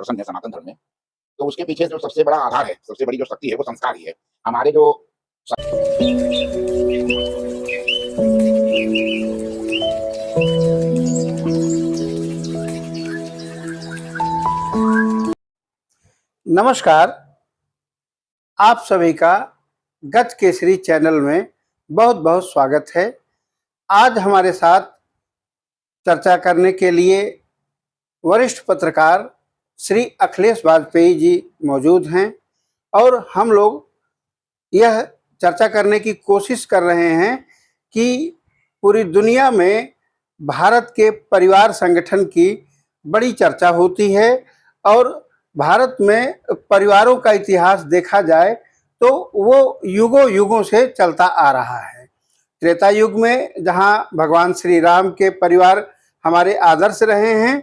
प्रसंग है सनातन धर्म में, तो उसके पीछे जो सबसे बड़ा आधार है, सबसे बड़ी जो शक्ति है वो संस्कार ही है। हमारे जो नमस्कार, आप सभी का गज केसरी चैनल में बहुत बहुत स्वागत है। आज हमारे साथ चर्चा करने के लिए वरिष्ठ पत्रकार श्री अखिलेश वाजपेयी जी मौजूद हैं और हम लोग यह चर्चा करने की कोशिश कर रहे हैं कि पूरी दुनिया में भारत के परिवार संगठन की बड़ी चर्चा होती है और भारत में परिवारों का इतिहास देखा जाए तो वो युगों युगों से चलता आ रहा है। त्रेता युग में जहाँ भगवान श्री राम के परिवार हमारे आदर्श रहे हैं,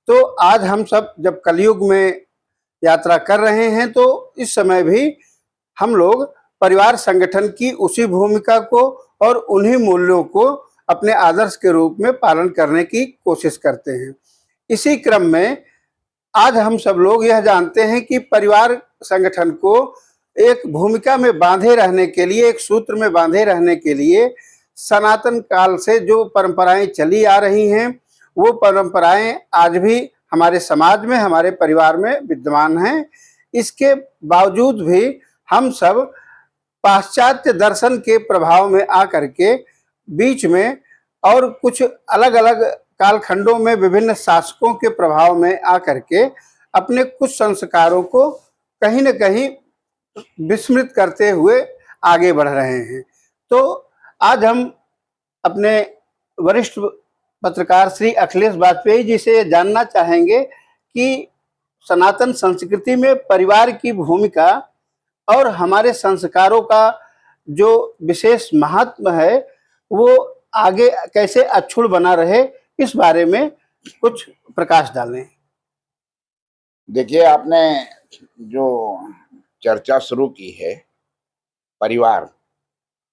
तो आज हम सब जब कलयुग में यात्रा कर रहे हैं तो इस समय भी हम लोग परिवार संगठन की उसी भूमिका को और उन्हीं मूल्यों को अपने आदर्श के रूप में पालन करने की कोशिश करते हैं। इसी क्रम में आज हम सब लोग यह जानते हैं कि परिवार संगठन को एक भूमिका में बांधे रहने के लिए, एक सूत्र में बांधे रहने के लिए सनातन काल से जो परंपराएं चली आ रही हैं, वो परंपराएं आज भी हमारे समाज में, हमारे परिवार में विद्यमान हैं। इसके बावजूद भी हम सब पाश्चात्य दर्शन के प्रभाव में आकर के बीच में और कुछ अलग अलग कालखंडों में विभिन्न शासकों के प्रभाव में आकर के अपने कुछ संस्कारों को कहीं न कहीं विस्मृत करते हुए आगे बढ़ रहे हैं। तो आज हम अपने वरिष्ठ पत्रकार श्री अखिलेश वाजपेयी जी से जानना चाहेंगे कि सनातन संस्कृति में परिवार की भूमिका और हमारे संस्कारों का जो विशेष महत्व है वो आगे कैसे अक्षुण्ण बना रहे, इस बारे में कुछ प्रकाश डालें। देखिए, आपने जो चर्चा शुरू की है परिवार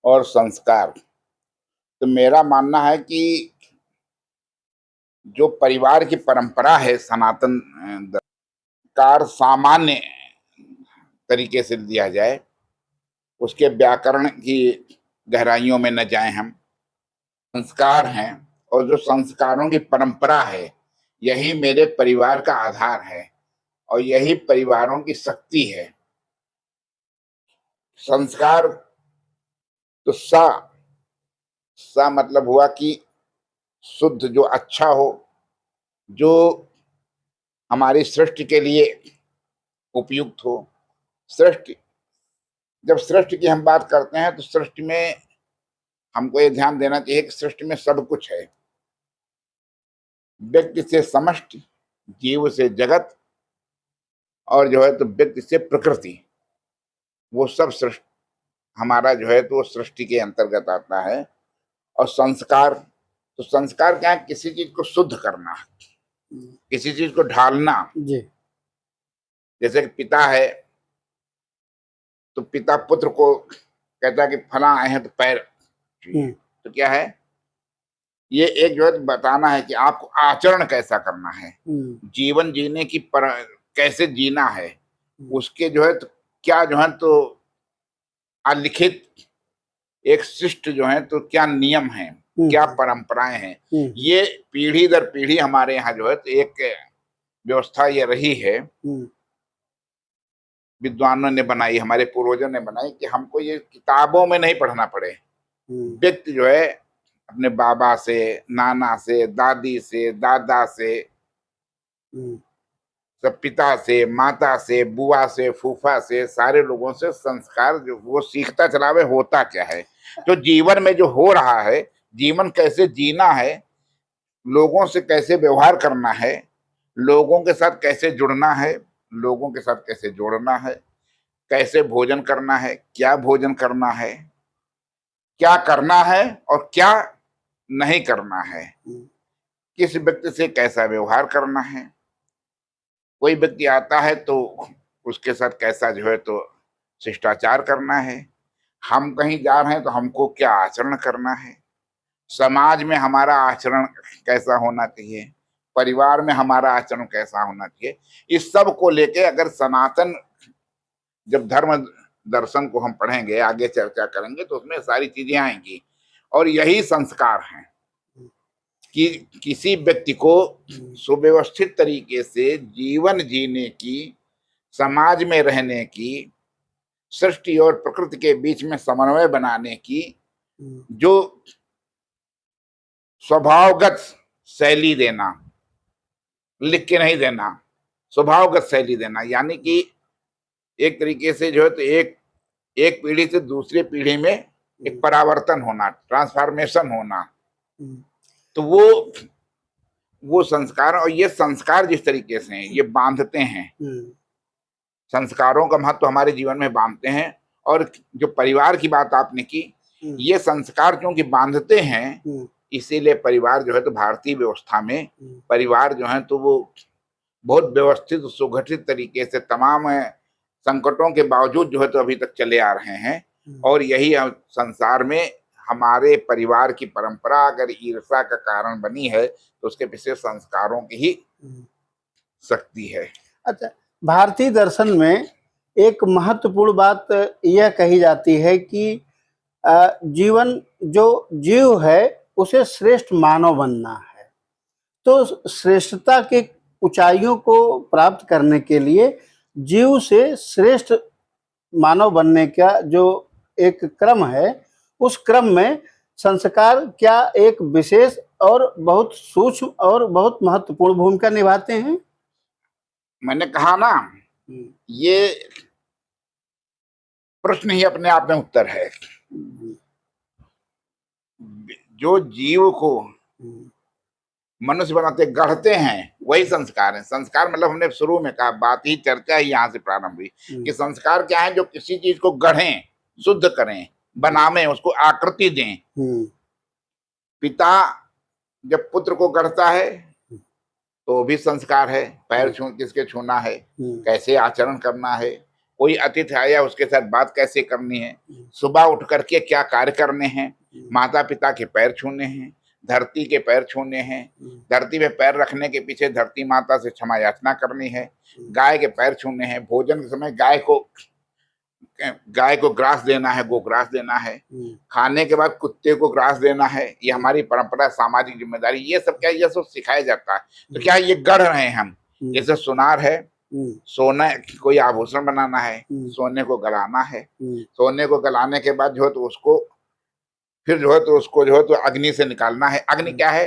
और संस्कार, तो मेरा मानना है कि जो परिवार की परंपरा है सनातन कार सामान्य तरीके से दिया जाए, उसके व्याकरण की गहराइयों में न जाएं हम। संस्कार हैं और जो संस्कारों की परंपरा है, यही मेरे परिवार का आधार है और यही परिवारों की शक्ति है। संस्कार तो सा मतलब हुआ कि शुद्ध, जो अच्छा हो, जो हमारी सृष्टि के लिए उपयुक्त हो। सृष्टि, जब सृष्टि की हम बात करते हैं तो सृष्टि में हमको ये ध्यान देना चाहिए कि सृष्टि में सब कुछ है। व्यक्ति से समष्टि, जीव से जगत और जो है तो व्यक्ति से प्रकृति, वो सब सृष्टि हमारा जो है तो वो सृष्टि के अंतर्गत आता है। और संस्कार, तो संस्कार क्या है? किसी चीज को शुद्ध करना, किसी चीज को ढालना। जैसे कि पिता है तो पिता पुत्र को कहता है कि फला आए हैं तो पैर, तो क्या है? ये एक जो है बताना है कि आपको आचरण कैसा करना है, जीवन जीने की कैसे जीना है, उसके जो है तो क्या जो है तो अलिखित एक शिष्ट जो है तो क्या नियम है, क्या परंपराएं हैं, ये पीढ़ी दर पीढ़ी हमारे यहाँ जो है तो एक व्यवस्था ये रही है, विद्वानों ने बनाई, हमारे पूर्वजों ने बनाई कि हमको ये किताबों में नहीं पढ़ना पड़े। व्यक्ति जो है अपने बाबा से, नाना से, दादी से, दादा से, सब पिता से, माता से, बुआ से, फूफा से, सारे लोगों से संस्कार जो वो सीखता चला वे होता क्या है, तो जीवन में जो हो रहा है, जीवन कैसे जीना है, लोगों से कैसे व्यवहार करना है, लोगों के साथ कैसे जुड़ना है, लोगों के साथ कैसे जोड़ना है, कैसे भोजन करना है, क्या भोजन करना है, क्या करना है और क्या नहीं करना है, किस व्यक्ति से कैसा व्यवहार करना है। कोई व्यक्ति आता है तो उसके साथ कैसा जो है तो शिष्टाचार करना है, हम कहीं जा रहे हैं तो हमको क्या आचरण करना है, समाज में हमारा आचरण कैसा होना चाहिए, परिवार में हमारा आचरण कैसा होना चाहिए, इस सब को लेके अगर सनातन जब धर्म दर्शन को हम पढ़ेंगे, आगे चर्चा करेंगे, तो उसमें सारी चीजें आएंगी। और यही संस्कार हैं कि किसी व्यक्ति को सुव्यवस्थित तरीके से जीवन जीने की, समाज में रहने की, सृष्टि और प्रकृति के बीच में समन्वय बनाने की जो स्वभावगत शैली देना, लिख के नहीं देना, स्वभावगत शैली देना, यानी कि एक तरीके से जो है तो एक पीढ़ी से दूसरी पीढ़ी में एक परावर्तन होना, ट्रांसफॉर्मेशन होना। तो वो संस्कार, और ये संस्कार जिस तरीके से हैं ये बांधते हैं, संस्कारों का महत्व हमारे जीवन में बांधते हैं। और जो परिवार की बात आपने की, ये संस्कार क्योंकि बांधते हैं, इसीलिए परिवार जो है तो भारतीय व्यवस्था में परिवार जो है तो वो बहुत व्यवस्थित सुगठित तरीके से तमाम संकटों के बावजूद जो है तो अभी तक चले आ रहे हैं। और यही संसार में हमारे परिवार की परंपरा अगर ईर्ष्या का कारण बनी है तो उसके पीछे संस्कारों की ही शक्ति है। अच्छा, भारतीय दर्शन में एक महत्वपूर्ण बात यह कही जाती है कि जीवन जो जीव है उसे श्रेष्ठ मानव बनना है। तो श्रेष्ठता के ऊंचाइयों को प्राप्त करने के लिए जीव से श्रेष्ठ मानव बनने का जो एक क्रम है, उस क्रम में संस्कार क्या एक विशेष और बहुत सूक्ष्म और बहुत महत्वपूर्ण भूमिका निभाते हैं? मैंने कहा ना, ये प्रश्न ही अपने आप में उत्तर है। जो जीव को मनुष्य बनाते गढ़ते हैं वही संस्कार है। संस्कार मतलब हमने शुरू में कहा, बात ही चर्चा ही यहाँ से प्रारंभ हुई कि संस्कार क्या है, जो किसी चीज को गढ़ें, शुद्ध करें, बनावें, उसको आकृति दें। पिता जब पुत्र को गढ़ता है तो भी संस्कार है, पैर किसके छूना है, कैसे आचरण करना है, कोई अतिथि आया उसके साथ बात कैसे करनी है, सुबह उठ करके क्या कार्य करने हैं, माता पिता के पैर छूने हैं, धरती के पैर छूने हैं, धरती में पैर रखने के पीछे धरती माता से क्षमा याचना करनी है, गाय के पैर छूने हैं, भोजन के समय गाय को ग्रास देना है, गोग्रास देना है, खाने के बाद कुत्ते को ग्रास देना है। ये हमारी परंपरा, सामाजिक जिम्मेदारी, ये सब क्या, ये सब सिखाया जाता है। तो क्या ये गढ़ रहे हैं हम, जैसे सुनार है, सोना कोई आभूषण बनाना है, सोने को गलाना है, सोने को गलाने के बाद जो है तो उसको फिर जो है तो उसको जो है तो अग्नि से निकालना है। अग्नि क्या है,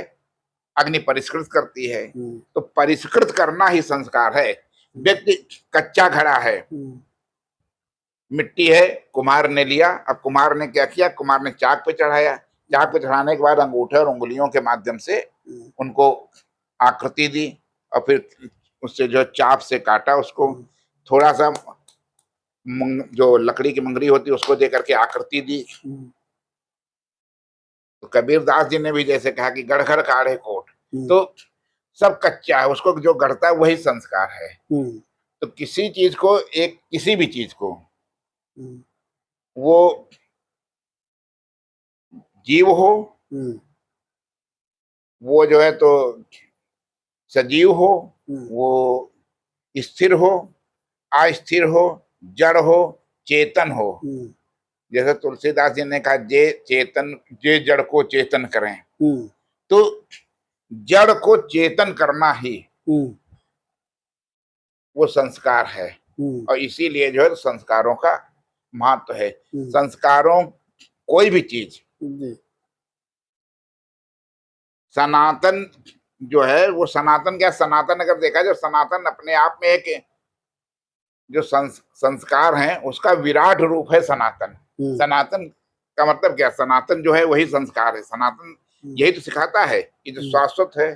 अग्नि परिष्कृत करती है, तो परिष्कृत करना ही संस्कार है। व्यक्ति कच्चा घड़ा है, मिट्टी है, कुम्हार ने लिया, अब कुम्हार ने क्या किया, कुम्हार ने चाक पे चढ़ाया, चाक पे चढ़ाने के बाद अंगूठे और उंगलियों के माध्यम से उनको आकृति दी, और फिर उससे जो चाप से काटा, उसको थोड़ा सा जो लकड़ी की मंगरी होती है उसको दे करके आकृति दी। तो कबीरदास जी ने भी जैसे कहा कि गढ़ काढ़े कोट, तो सब कच्चा है, उसको जो गढ़ता है वही संस्कार है। तो किसी चीज को, किसी भी चीज को, वो जीव हो, वो जो है तो सजीव हो, वो स्थिर हो, अस्थिर हो, जड़ हो, चेतन हो। जैसे तुलसीदास जी ने कहा, जे जड़ को चेतन करें। तो जड़ को चेतन करना ही वो संस्कार है। और इसीलिए जो है संस्कारों का महत्व है। संस्कारों, कोई भी चीज, सनातन जो है वो सनातन क्या, सनातन अगर देखा जाए, सनातन अपने आप में एक जो संस्कार है उसका विराट रूप है सनातन। सनातन का मतलब क्या, सनातन जो है वही संस्कार है। सनातन यही तो सिखाता है कि जो शाश्वत है,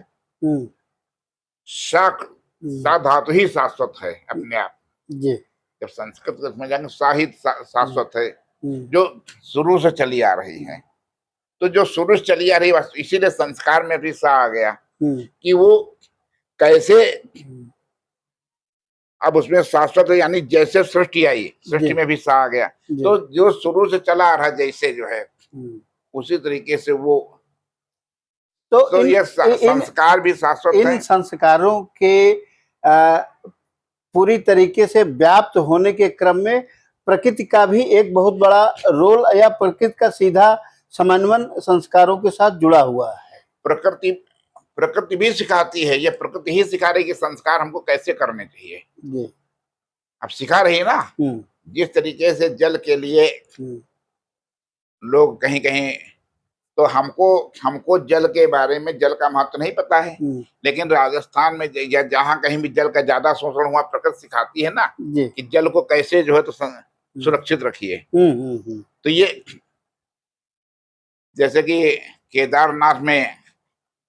सा धातु ही शाश्वत है अपने आप। जब संस्कृत में जाएंगे, साहित्य शाश्वत है, जो शुरू से चली आ रही है। तो जो शुरू से चली आ रही है, इसीलिए संस्कार में भी सा आ गया कि वो कैसे अब उसमें शाश्वत है, यानी जैसे सृष्टि आई, सृष्टि में भी सा आ गया। तो जो शुरू से चला आ रहा जैसे जो है, उसी तरीके से वो तो ये संस्कार भी शाश्वत इन हैं। संस्कारों के पूरी तरीके से व्याप्त होने के क्रम में प्रकृति का भी एक बहुत बड़ा रोल या प्रकृति का सीधा समन्वय संस्कारों के साथ जुड़ा हुआ है। प्रकृति प्रकृति भी सिखाती है, ये प्रकृति ही सिखा रही है कि संस्कार हमको कैसे करने चाहिए। जी। अब सिखा रही है ना, जिस तरीके से जल के लिए लोग कहीं कहीं, तो हमको जल के बारे में, जल का महत्व नहीं पता है, लेकिन राजस्थान में या जहाँ कहीं भी जल का ज्यादा शोषण हुआ, प्रकृति सिखाती है ना कि जल को कैसे जो है तो सुरक्षित रखिए। तो ये जैसे कि केदारनाथ में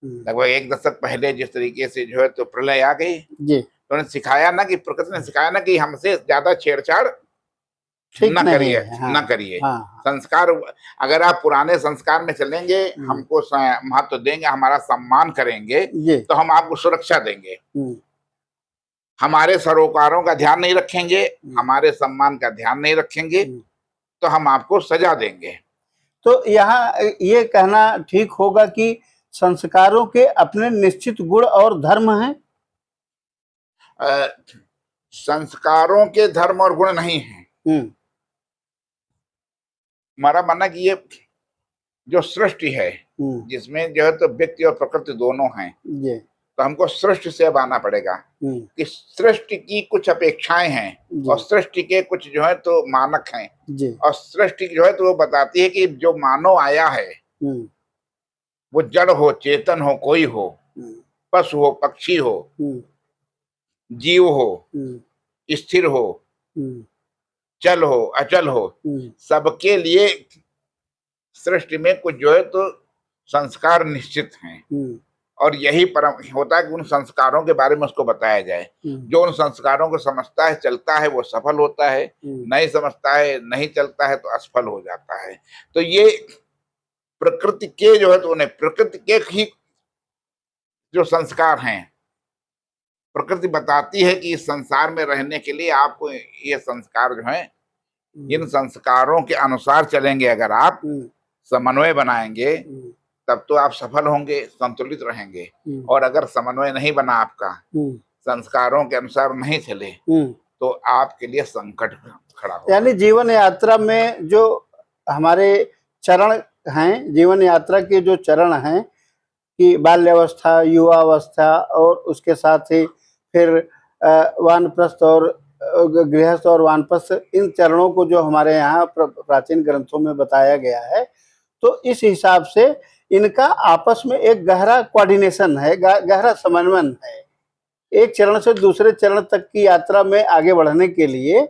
लगभग 1 दशक पहले जिस तरीके से जो है तो प्रलय आ गई, तो उन्हें सिखाया ना कि प्रकृति ने सिखाया ना कि हमसे ज्यादा छेड़छाड़ न करिए, न करिए। संस्कार, अगर आप पुराने संस्कार में चलेंगे, हमको महत्व देंगे, हमारा सम्मान करेंगे, तो हम आपको सुरक्षा देंगे। हमारे सरोकारों का ध्यान नहीं रखेंगे, हमारे सम्मान का ध्यान नहीं रखेंगे, तो हम आपको सजा देंगे। तो यहाँ ये कहना ठीक होगा कि संस्कारों के अपने निश्चित गुण और धर्म हैं। संस्कारों के धर्म और गुण नहीं हैं। हमारा मानना कि ये जो सृष्टि है, जिसमें जो है तो व्यक्ति और प्रकृति दोनों हैं, तो हमको सृष्टि से अब आना पड़ेगा कि सृष्टि की कुछ अपेक्षाएं हैं और सृष्टि के कुछ जो है तो मानक हैं, और सृष्टि जो है तो वो बताती है कि जो मानव आया है वो जड़ हो, चेतन हो, कोई हो, पशु हो, पक्षी हो, जीव हो, स्थिर हो, चल हो, अचल हो, सबके लिए सृष्टि में कुछ जो है तो संस्कार निश्चित हैं। और यही परम होता है कि उन संस्कारों के बारे में उसको बताया जाए। जो उन संस्कारों को समझता है, चलता है, वो सफल होता है, नहीं समझता है, नहीं चलता है, तो असफल हो जाता है। तो ये प्रकृति के जो है तो उन्हें प्रकृति के ही जो संस्कार हैं, प्रकृति बताती है कि इस संसार में रहने के लिए आपको ये संस्कार जो है, इन संस्कारों के अनुसार चलेंगे, अगर आप समन्वय बनाएंगे तब तो आप सफल होंगे, संतुलित रहेंगे। और अगर समन्वय नहीं बना आपका, संस्कारों के अनुसार नहीं चले, तो आपके लिए संकट खड़ा होगा। यानी जीवन यात्रा में जो हमारे चरण हैं, जीवन यात्रा के जो चरण हैं कि बाल्यावस्था, युवावस्था और उसके साथ ही फिर वानप्रस्थ और गृहस्थ और वानप्रस्थ, इन चरणों को जो हमारे यहाँ प्राचीन ग्रंथों में बताया गया है, तो इस हिसाब से इनका आपस में एक गहरा कोऑर्डिनेशन है, गहरा समन्वय है। एक चरण से दूसरे चरण तक की यात्रा में आगे बढ़ने के लिए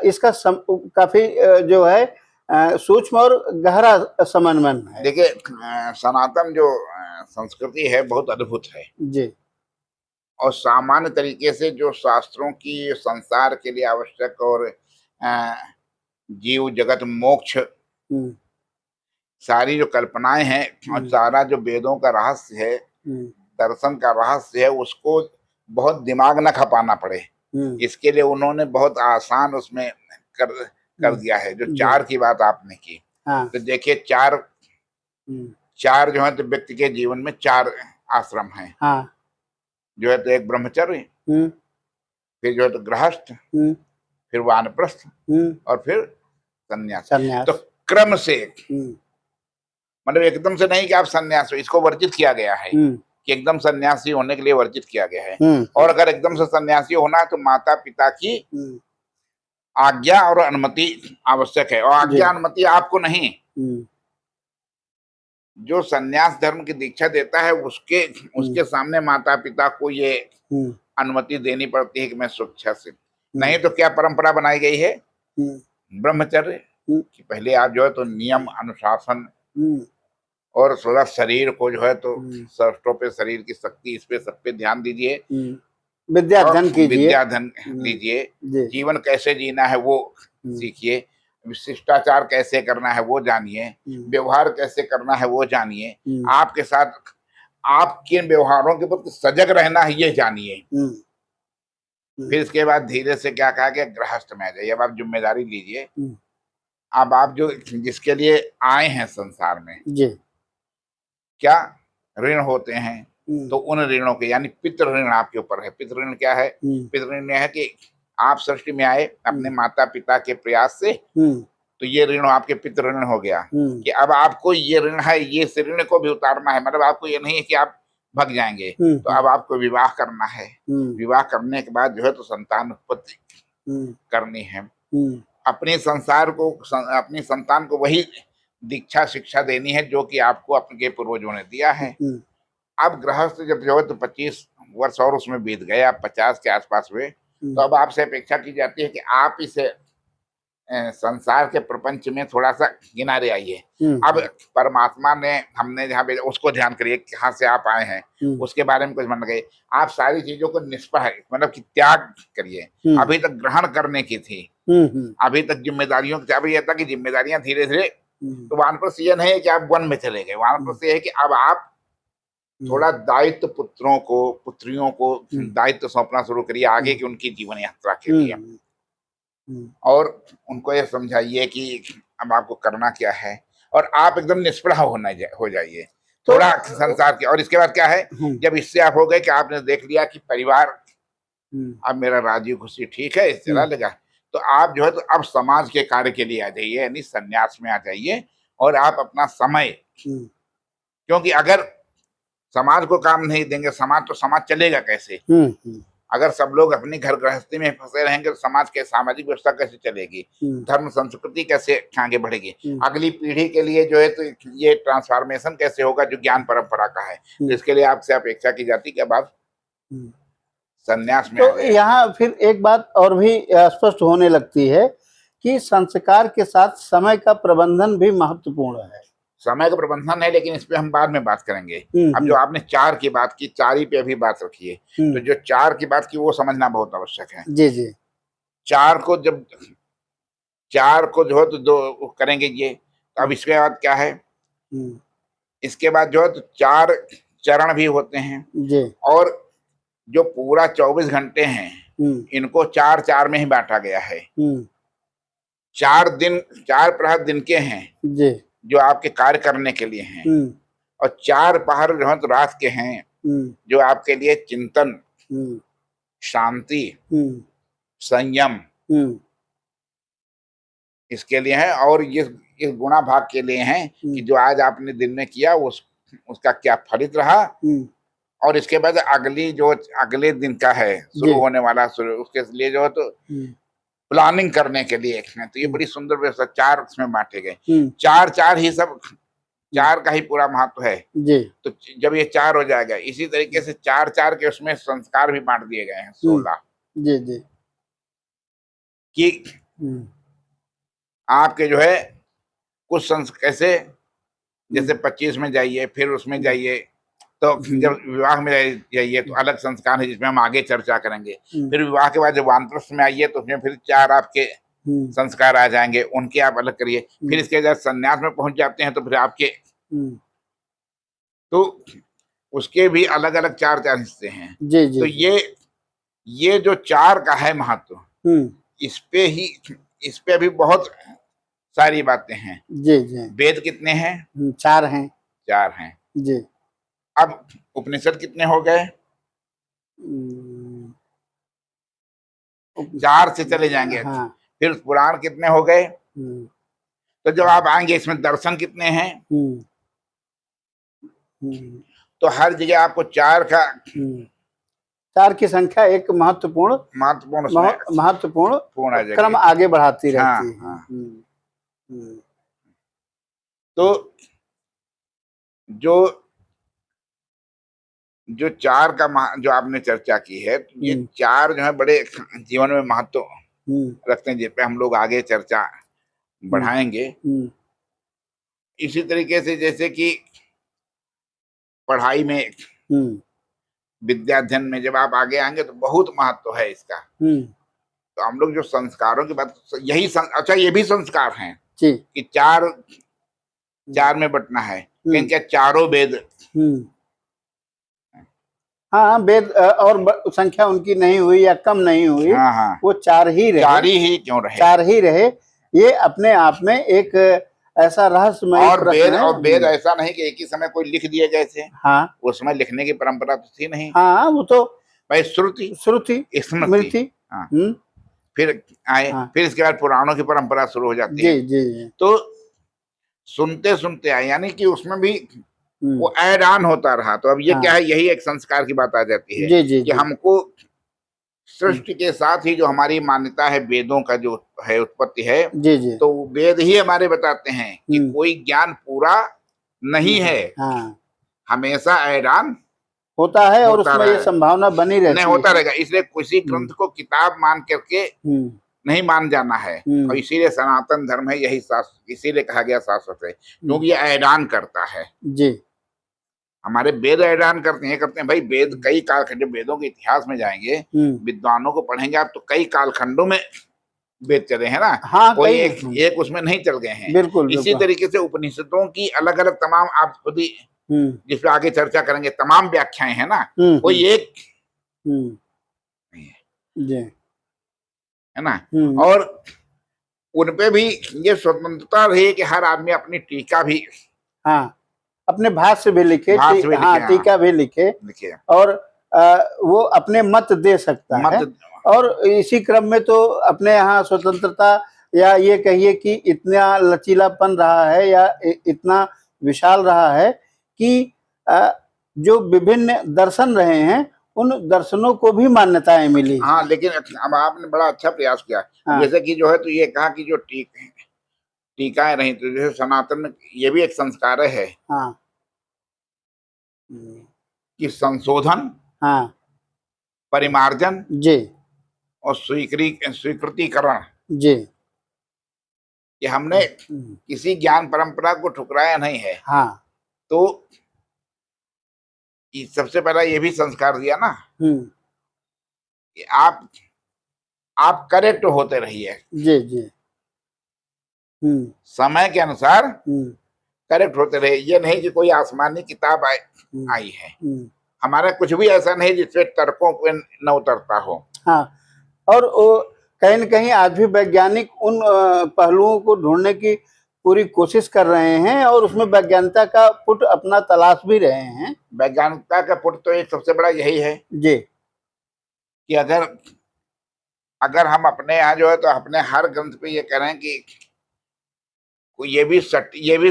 इसका काफी जो है सूक्ष्म और गहरा समन्वय है। देखिए, सनातन जो संस्कृति है बहुत अद्भुत है जी। और सामान्य तरीके से जो शास्त्रों की संसार के लिए आवश्यक और जीव जगत मोक्ष सारी जो कल्पनाएं हैं और सारा जो वेदों का रहस्य है, दर्शन का रहस्य है, उसको बहुत दिमाग न खपाना पड़े, इसके लिए उन्होंने बहुत आसान उसमें कर दिया है। जो चार की बात आपने की, तो देखिए चार जो है तो व्यक्ति के जीवन में 4 आश्रम हैं। जो है तो एक ब्रह्मचर्य, फिर जो है तो गृहस्थ, फिर वानप्रस्थ और फिर संन्यास। तो क्रम से, मतलब एकदम से नहीं कि आप संन्यास हो, इसको वर्जित किया गया है कि एकदम सन्यासी होने के लिए वर्जित किया गया है। और अगर एकदम से सन्यासी होना है तो माता पिता की आज्ञा और अनुमति आवश्यक है, और आज्ञा अनुमति आपको नहीं। जो सन्यास धर्म की दीक्षा देता है उसके सामने माता पिता को ये अनुमति देनी पड़ती है कि मैं स्वेच्छा से, नहीं तो क्या परंपरा बनाई गई है ब्रह्मचर्य कि पहले आप जो है तो नियम अनुशासन और थोड़ा शरीर को जो है तो सर्वों पे शरीर की शक्ति, इस पे सब पे ध्यान दीजिए, विद्याधन कीजिए, विद्याधन लीजिए, जीवन कैसे जीना है वो सीखिए, शिष्टाचार कैसे करना है वो जानिए, व्यवहार कैसे करना है वो जानिए, आपके साथ आप किन व्यवहारों के प्रति सजग रहना है ये जानिए। फिर इसके बाद धीरे से क्या कहा गया, गृहस्थ में आ जाइए। अब आप जिम्मेदारी लीजिए, अब आप जो जिसके लिए आए हैं संसार में, क्या ऋण होते हैं, तो उन ऋणों के यानी पितृ ऋण आपके ऊपर है। पितृ ऋण क्या है? पितृ ऋण यह है कि आप सृष्टि में आए अपने माता पिता के प्रयास से, तो ये ऋण आपके पितृ ऋण हो गया कि अब आपको ये ऋण है, ये इस ऋण को भी उतारना है। मतलब आपको ये नहीं है कि आप भग जाएंगे, तो अब आपको विवाह करना है। विवाह करने के बाद जो है तो संतान उत्पत्ति करनी है। अपने संसार को, अपनी संतान को वही दीक्षा शिक्षा देनी है जो कि आपको अपने पूर्वजों ने दिया है। अब गृहस्थ जब जो है तो 25 वर्ष और उसमें बीत गए, आप 50 के आसपास हुए, तो अब आपसे अपेक्षा की जाती है कि आप इस संसार के प्रपंच में थोड़ा सा किनारे आइए। अब परमात्मा ने हमने जहाँ भेजा उसको ध्यान करिए, कहाँ से आप आए हैं उसके बारे में कुछ मन गए। आप सारी चीजों को निष्प्रह मतलब कि त्याग करिए। अभी तक ग्रहण करने की थी, अभी तक जिम्मेदारियों की, अभी यह था कि जिम्मेदारियां धीरे धीरे, तो वानप्रस्थ ये नहीं है कि आप वन में चले गए। वानप्रस्थ ये है कि अब आप थोड़ा दायित्व पुत्रों को पुत्रियों को दायित्व सौंपना शुरू करिए आगे की उनकी जीवन यात्रा के लिए, और उनको ये समझाइए कि अब आपको करना क्या है, और आप एकदम निष्प्रह हो जाइए थोड़ा संसार के। और इसके बाद क्या है, जब इससे आप हो गए कि आपने देख लिया कि परिवार अब मेरा राजी खुशी ठीक है, इस चला लगा, तो आप जो है तो अब समाज के कार्य के लिए आ जाइए, यानी संन्यास में आ जाइए। और आप अपना समय, क्योंकि अगर समाज को काम नहीं देंगे, समाज चलेगा कैसे? अगर सब लोग अपनी घर गृहस्थी में फंसे रहेंगे तो समाज के सामाजिक व्यवस्था कैसे चलेगी? धर्म संस्कृति कैसे आगे बढ़ेगी? अगली पीढ़ी के लिए जो है तो ये ट्रांसफॉर्मेशन कैसे होगा जो ज्ञान परंपरा का है? तो इसके लिए आपसे अपेक्षा की जाती है कि अब आप संन्यास में। तो यहाँ फिर एक बात और भी स्पष्ट होने लगती है कि संस्कार के साथ समय का प्रबंधन भी महत्वपूर्ण है। समय का प्रबंधन है, लेकिन इस पे हम बाद में बात करेंगे। अब जो आपने 4 की बात की, 4 ही पे अभी बात रखी है, तो जो 4 की बात की वो समझना बहुत आवश्यक है। जी जी। 4 को जो है तो 2 करेंगे ये, तो अब इसके बाद क्या है, इसके बाद जो है तो 4 चरण भी होते हैं जी। और जो पूरा 24 घंटे हैं इनको 4 में ही बांटा गया है। 4 प्रहर दिन के हैं जी, जो आपके कार्य करने के लिए हैं, और 4 पहर जो है तो रात के हैं जो आपके लिए चिंतन, शांति, संयम इसके लिए है, और ये इस गुणा भाग के लिए हैं कि जो आज आपने दिन में किया उसका क्या फलित रहा, और इसके बाद अगले दिन का है शुरू होने वाला, उसके लिए जो है तो प्लानिंग करने के लिए है। तो ये बड़ी सुंदर व्यवस्था 4 उसमें बांटे गए। 4 ही सब 4 का ही पूरा महत्व है जी। तो जब ये 4 हो जाएगा, इसी तरीके से 4 के उसमें संस्कार भी बांट दिए गए हैं 16 जी जी, कि आपके जो है कुछ कैसे, जैसे 25 में जाइए, फिर उसमें जाइए, तो जब विवाह में जाइए तो अलग संस्कार है जिसमें हम आगे चर्चा करेंगे। फिर विवाह के बाद जब वानप्रस्थ में आइए तो उसमें फिर 4 आपके संस्कार आ जाएंगे, उनके आप अलग करिए। फिर इसके बाद संन्यास में पहुंच जाते हैं तो फिर आपके तो उसके भी अलग अलग 4 हिस्से हैं। जी जी। तो ये जो 4 का है महत्व, इस पे अभी बहुत सारी बातें हैं। जी जी। वेद कितने हैं? 4 हैं। 4 हैं जी। अब उपनिषद कितने हो गए? 4 से चले जाएंगे। हाँ। फिर पुराण कितने हो गए? तो जब आप आएंगे इसमें दर्शन कितने हैं? तो हर जगह आपको 4 की संख्या एक महत्वपूर्ण क्रम आगे बढ़ाती रहती है। हाँ। तो जो 4 का जो आपने चर्चा की है, ये 4 जो है बड़े जीवन में महत्व रखते हैं, जिस पे हम लोग आगे चर्चा बढ़ाएंगे। इसी तरीके से जैसे कि पढ़ाई में, विद्याध्ययन में जब आप आगे आएंगे तो बहुत महत्व है इसका। तो हम लोग जो संस्कारों की बात, यही अच्छा ये भी संस्कार हैं कि 4 में बंटना है, लेकिन क्या 4 वेद? हाँ, वेद और संख्या उनकी नहीं हुई या कम नहीं हुई। हाँ। वो 4 ही रहे। 4 ही क्यों रहे? 4 ही रहे। ये अपने आप में एक ऐसा रहस्यमय और प्रश्न वेद है। और वेद ऐसा नहीं कि एक ही समय कोई लिख दिए गए थे, हाँ उस समय लिखने की परंपरा तो थी नहीं। हाँ, वो तो भाई श्रुति श्रुति स्मृति, मिलती। हाँ, हम्म। फिर आए, हाँ फिर इसके बाद पुराणों की परंपरा शुरू हो जाती जी है। जी जी। तो सुनते सुनते आए, यानी कि उसमें भी वो हम्म। ऐड ऑन होता रहा। तो अब ये क्या हाँ है, यही एक संस्कार की बात आ जाती है जी जी कि जी। हमको हम्म, सृष्टि के साथ ही जो हमारी मान्यता है, वेदों का जो है उत्पत्ति है, जी जी। तो वेद ही हमारे बताते हैं कि हम्म। कोई ज्ञान पूरा नहीं है, हाँ, हमेशा ऐड ऑन होता है और होता उसमें ये रहे, संभावना बनी नहीं रहती होता है। रहेगा। इसलिए किसी हम्म। ग्रंथ को किताब मान करके हम्म। नहीं मान जाना है। और हम्म। इसीलिए सनातन धर्म है, यही शास्त्र, इसीलिए कहा गया शाश्वत है, क्योंकि ये ऐलान करता है। जी। हमारे वेद ऐलान करते हैं भाई। वेद कई कालखंड, वेदों के इतिहास में जाएंगे, हम्म। विद्वानों को पढ़ेंगे आप, तो कई कालखंडों में वेद चले हैं ना, हाँ कोई कई। एक उसमें नहीं चल गए हैं। बिल्कुल इसी बिल्कुल। तरीके से उपनिषदों की अलग अलग तमाम, आप खुद ही हम्म। जिस पे आगे चर्चा करेंगे, तमाम व्याख्याएं हैं ना, कोई एक हम्म। नहीं है, जी। है ना। हम्म। और उनपे भी ये स्वतंत्रता रही कि हर आदमी अपनी टीका भी हाँ, अपने भाष्य भी लिखे, भाष्य में हाँ लिखे, हाँ टीका भी लिखे, लिखे और वो अपने मत दे सकता है। मत। और इसी क्रम में तो अपने यहाँ स्वतंत्रता, या ये कहिए कि इतना लचीलापन रहा है, या इतना विशाल रहा है कि जो विभिन्न दर्शन रहे हैं, उन दर्शनों को भी मान्यताएं मिली। हाँ, लेकिन अब आपने बड़ा अच्छा प्रयास किया। हाँ जैसे कि जो है, तो ये कहा कि जो टीकाएं रही, तो जैसे सनातन में ये भी एक संस्कार है हाँ। कि संशोधन, हाँ परिमार्जन जी और स्वीकृतिकरण, जी। कि हमने किसी ज्ञान परंपरा को ठुकराया नहीं है। हाँ। तो सबसे पहला ये भी संस्कार दिया ना हम्म। कि आप करेक्ट होते रहिए, जी जी। हम्म। समय के अनुसार हम्म। करेक्ट होते रहे। ये नहीं कि कोई आसमानी किताब आई है, हम्म। हमारा कुछ भी ऐसा नहीं जिसपे तर्कों पे न उतरता हो। हाँ, और वो कहीं न कहीं आज भी वैज्ञानिक उन पहलुओं को ढूंढने की पूरी कोशिश कर रहे हैं, और उसमें वैज्ञानिकता का पुट अपना तलाश भी रहे हैं। वैज्ञानिकता का पुट तो एक सबसे बड़ा यही है जी। कि अगर अगर हम अपने यहाँ जो है, तो अपने हर ग्रंथ पे ये कह रहे हैं कि ये भी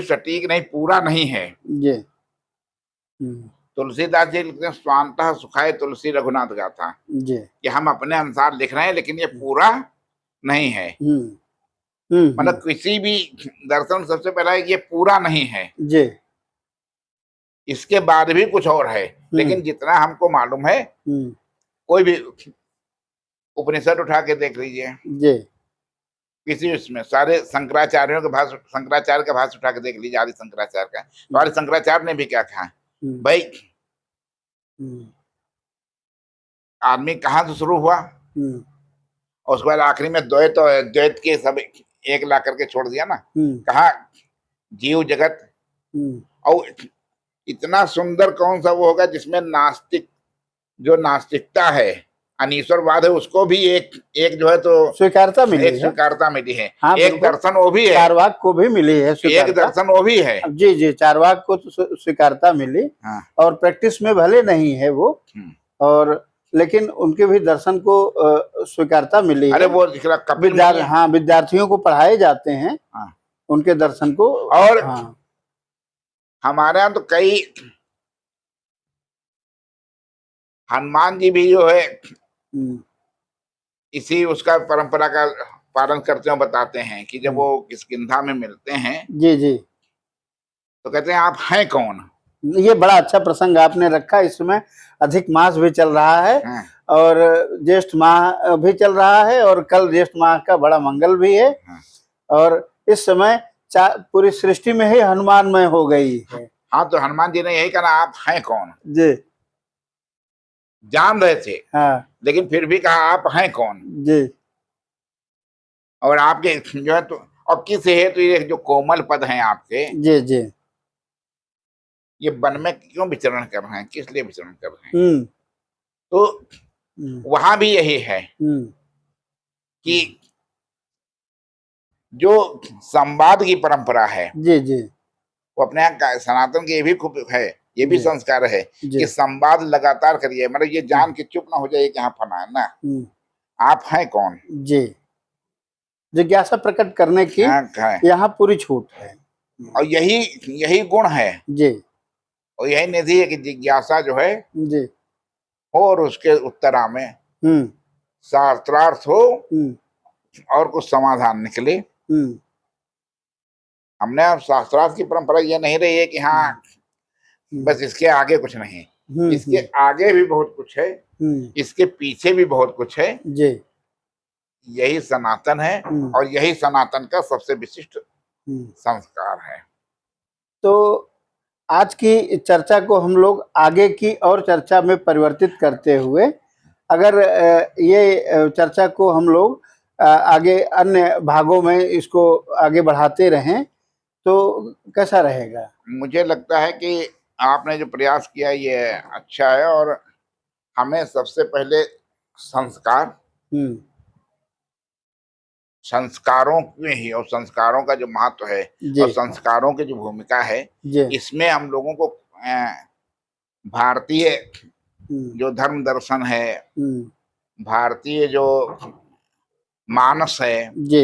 सटीक नहीं, पूरा नहीं है। जी। हम्म। तुलसीदास जी लिखते हैं, स्वांतः सुखाय तुलसी रघुनाथ गाथा, जी। कि हम अपने अनुसार लिख रहे हैं, लेकिन ये पूरा नहीं है। हम्म। मतलब किसी भी दर्शन, सबसे पहला है कि ये पूरा नहीं है, जी। इसके बाद भी कुछ और है। लेकिन जितना हमको मालूम है, कोई भी उपनिषद उठा के देख लीजिए, जी। किसी उसमें सारे शंकराचार्यों के भाष्य, शंकराचार्य का भाष्य उठा के देख लीजिए, आदि शंकराचार्य का, तो आदि शंकराचार्य ने भी क्या कहा भाई, आदमी कहाँ से शुरू हुआ, और उसके बाद आखिरी में द्वैत, और द्वैत के सब एक ला करके छोड़ दिया ना। कहा जीव जगत, और इतना सुंदर कौन सा वो होगा जिसमें जो नास्तिकता है, अनीश्वरवाद है, उसको भी एक जो है तो स्वीकारता मिली एक है। स्वीकारता मिली है। हाँ, एक दर्शन वो भी है, चारवाक को भी मिली है एक स्वीकारता। दर्शन वो भी है। जी जी, चारवाक को तो स्वीकारता मिली। हाँ। और प्रैक्टिस में भले नहीं है वो, और लेकिन उनके भी दर्शन को स्वीकारता मिली अरे है। वो कपिल मुनि, हाँ, विद्यार्थियों को पढ़ाए जाते हैं। हाँ, उनके दर्शन को। और हाँ। हमारे यहाँ तो कई, हनुमान जी भी जो है इसी उसका परंपरा का पालन करते हैं, बताते हैं कि जब वो किष्किंधा में मिलते हैं, जी जी, तो कहते हैं आप हैं कौन। ये बड़ा अच्छा प्रसंग आपने रखा। इस समय अधिक मास भी चल रहा है, हाँ। और ज्येष्ठ माह भी चल रहा है, और कल ज्येष्ठ माह का बड़ा मंगल भी है। हाँ। और इस समय पूरी सृष्टि में ही हनुमानमय हो गई है। हाँ, तो हनुमान जी ने यही कहा आप हैं कौन, जी। जान रहे थे, हाँ लेकिन फिर भी कहा आप हैं कौन। जी। और आपके जो है तो, और किस हेतु ये जो कोमल पद हैं आपके, जी जी। ये वन में क्यों विचरण कर रहे हैं, किस लिए विचरण कर रहे हैं। तो वहां भी यही है कि जो संवाद की परंपरा है, जी जी वो अपने यहाँ सनातन के ये भी खूब है, ये भी जी संस्कार है जी कि संवाद लगातार करिए। मतलब ये जान के चुप ना हो जाइए कि हाँ फना है ना, हम्म, आप हैं कौन, जी जिज्ञासा प्रकट करने की हाँ है। यहाँ पूरी छूट है। और यही यही गुण है, जी और यही निधि है कि जिज्ञासा जो है जी हो और उसके उत्तरा में हम्म शास्त्रार्थ हो हम्म और कुछ समाधान निकले। हम्म हमने अब शास्त्रार्थ की परंपरा ये नहीं रही है कि हाँ हम्म बस इसके आगे कुछ नहीं, इसके हम्म आगे भी बहुत कुछ है, हम्म इसके पीछे भी बहुत कुछ है। जी यही सनातन है हम्म और यही सनातन का सबसे विशिष्ट हम्म। संस्कार है। तो आज की चर्चा को हम लोग आगे की और चर्चा में परिवर्तित करते हुए अगर ये चर्चा को हम लोग आगे अन्य भागों में इसको आगे बढ़ाते रहें तो कैसा रहेगा? मुझे लगता है कि आपने जो प्रयास किया ये अच्छा है, और हमें सबसे पहले संस्कार, हम्म संस्कारों में ही, और संस्कारों का जो महत्व है जी और संस्कारों की जो भूमिका है, जी इसमें हम लोगों को भारतीय हम्म जो धर्म दर्शन है, हम्म भारतीय जो मानस है, जी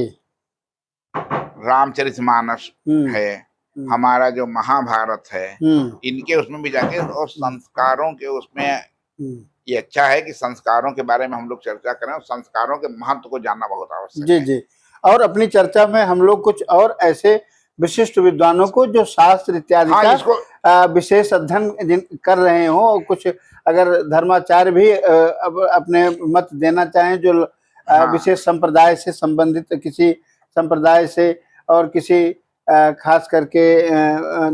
रामचरितमानस हम्म है, हम्म हमारा जो महाभारत है, हम्म इनके उसमें भी जाके और संस्कारों के उसमें हम्म। ये अच्छा है कि संस्कारों के बारे में हम लोग चर्चा करें, और संस्कारों के महत्व को जानना बहुत आवश्यक जी है। जी और अपनी चर्चा में हम लोग कुछ और ऐसे विशिष्ट विद्वानों को जो शास्त्र इत्यादि हाँ, का इसको विशेष अध्ययन कर रहे हो और कुछ अगर धर्माचार्य भी अब अपने मत देना चाहें जो हाँ विशेष संप्रदाय से संबंधित किसी संप्रदाय से और किसी खास करके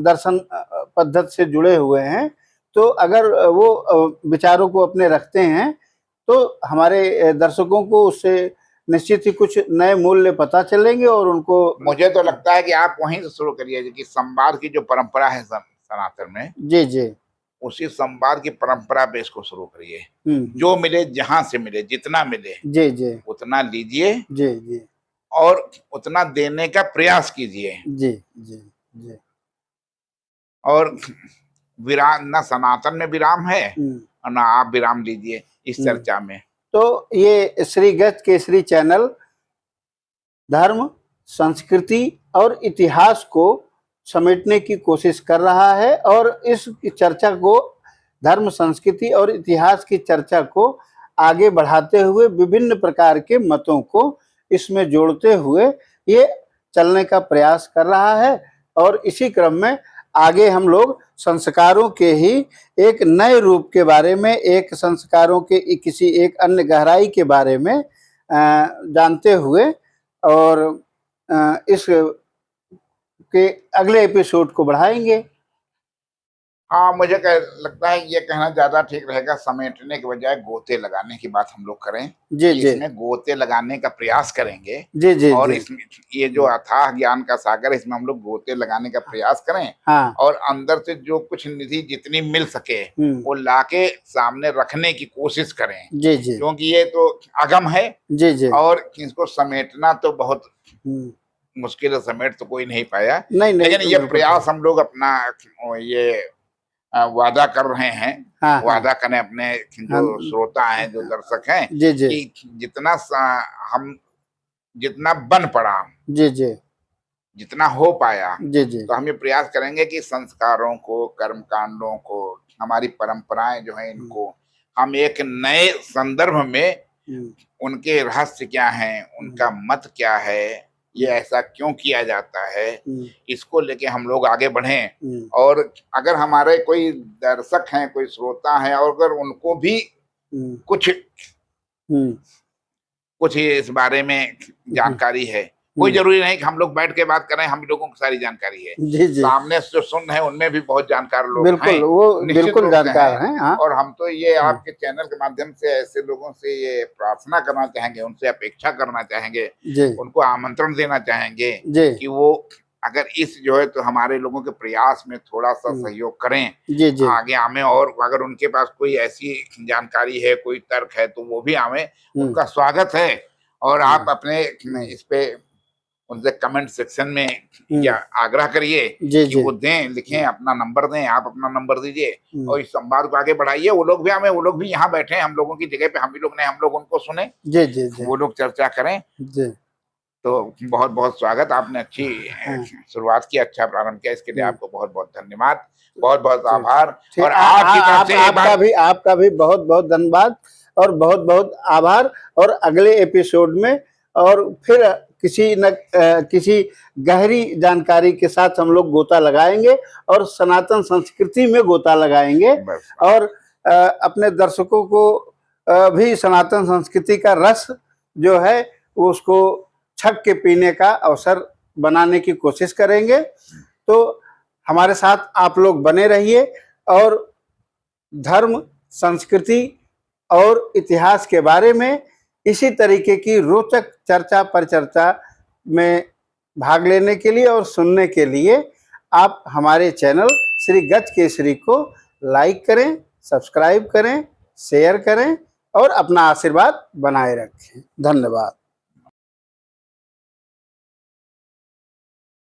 दर्शन पद्धति से जुड़े हुए हैं तो अगर वो विचारों को अपने रखते हैं तो हमारे दर्शकों को उससे निश्चित ही कुछ नए मूल्य पता चलेंगे और उनको मुझे तो लगता है कि आप वहीं से शुरू करिए कि संवाद की जो परंपरा है सनातन में, जी जी उसी संवाद की परंपरा पे इसको शुरू करिए। हम्म जो मिले, जहां से मिले, जितना मिले जी जी उतना लीजिए जी जी और उतना देने का प्रयास कीजिए। जी जी जी और विराम, ना सनातन में विराम है हम्म और ना आप विराम लीजिए इस हम्म। चर्चा में। तो ये श्री गज केसरी चैनल धर्म संस्कृति और इतिहास को समेटने की कोशिश कर रहा है और इस चर्चा को धर्म संस्कृति और इतिहास की चर्चा को आगे बढ़ाते हुए विभिन्न प्रकार के मतों को इसमें जोड़ते हुए ये चलने का प्रयास कर रहा है और इसी क्रम में आगे हम लोग संस्कारों के ही एक नए रूप के बारे में एक संस्कारों के किसी एक अन्य गहराई के बारे में जानते हुए और इस के अगले एपिसोड को बढ़ाएंगे। हाँ, मुझे लगता है ये कहना ज्यादा ठीक रहेगा, समेटने के बजाय गोते लगाने की बात हम लोग करें जी कि जी इसमें गोते लगाने का प्रयास करेंगे। जी जी और जी इसमें ये जो अथाह ज्ञान का सागर है, इसमें हम लोग गोते लगाने का प्रयास करें हाँ और अंदर से जो कुछ निधि जितनी मिल सके वो लाके सामने रखने की कोशिश करें, जी जी क्योंकि ये तो अगम है जी जी और इसको समेटना तो बहुत हम्म, मुश्किल है, समेट तो कोई नहीं पाया। नहीं नहीं लेकिन ये बिल्कुल प्रयास हम लोग अपना ये वादा कर रहे हैं, हाँ हाँ वादा करें अपने जो हाँ श्रोता हैं, जो दर्शक हैं, जी जी कि जितना हम जितना बन पड़ा, जी जी जितना हो पाया, जी जी तो हम ये प्रयास करेंगे कि संस्कारों को, कर्म कांडों को, हमारी परंपराएं जो हैं, इनको हम एक नए संदर्भ में, हम्म, उनके रहस्य क्या हैं, उनका मत क्या है, ये ऐसा क्यों किया जाता है, हम्म, इसको लेके हम लोग आगे बढ़ें। हम्म, और अगर हमारे कोई दर्शक हैं, कोई श्रोता हैं, और अगर उनको भी हम्म, कुछ हम्म, कुछ इस बारे में जानकारी है, कोई जरूरी नहीं कि हम लोग बैठ के बात करें, हम लोगों को सारी जानकारी है, जी जी सामने से जो सुन रहे हैं उनमें भी बहुत जानकार लोग हैं, बिल्कुल वो निश्चित बिल्कुल रूप से जानकार हैं। हैं हाँ और हम तो ये हम्म, आपके चैनल के माध्यम से ऐसे लोगों से ये प्रार्थना करना चाहेंगे, उनसे अपेक्षा करना चाहेंगे, जी उनको आमंत्रण देना चाहेंगे जी कि वो अगर इस जो है तो हमारे लोगों के प्रयास में थोड़ा सा सहयोग करें, जी जी आगे आवे, और अगर उनके पास कोई ऐसी जानकारी है, कोई तर्क है, तो वो भी आवे, हम्म, उनका स्वागत है। और आप हम्म, अपने इस पे उनसे कमेंट सेक्शन में या आग्रह करिए जी कि जी वो दें, लिखें, अपना नंबर दें, आप अपना नंबर दीजिए और हम्म, इस संवाद को आगे बढ़ाइए। वो लोग भी हमें, वो लोग भी यहाँ बैठे हैं हम लोगों की जगह पे, हम लोग उनको सुने, जी जी जी वो लोग चर्चा करें। जी तो बहुत बहुत स्वागत, आपने अच्छी हाँ शुरुआत की, अच्छा प्रारंभ किया, इसके लिए हम्म, आपको बहुत बहुत धन्यवाद, बहुत बहुत ठीक आभार। ठीक और आपकी तरफ से एक बार आपका भी बहुत बहुत धन्यवाद और बहुत बहुत आभार। और अगले एपिसोड में और फिर किसी गहरी जानकारी के साथ हम लोग गोता लगाएंगे और सनातन संस्कृति में गोता लगाएंगे बस और अपने दर्शकों को भी सनातन संस्कृति का रस जो है वो उसको छक के पीने का अवसर बनाने की कोशिश करेंगे। तो हमारे साथ आप लोग बने रहिए और धर्म, संस्कृति और इतिहास के बारे में इसी तरीके की रोचक चर्चा परिचर्चा में भाग लेने के लिए और सुनने के लिए आप हमारे चैनल श्री गज केसरी को लाइक करें, सब्सक्राइब करें, शेयर करें और अपना आशीर्वाद बनाए रखें। धन्यवाद।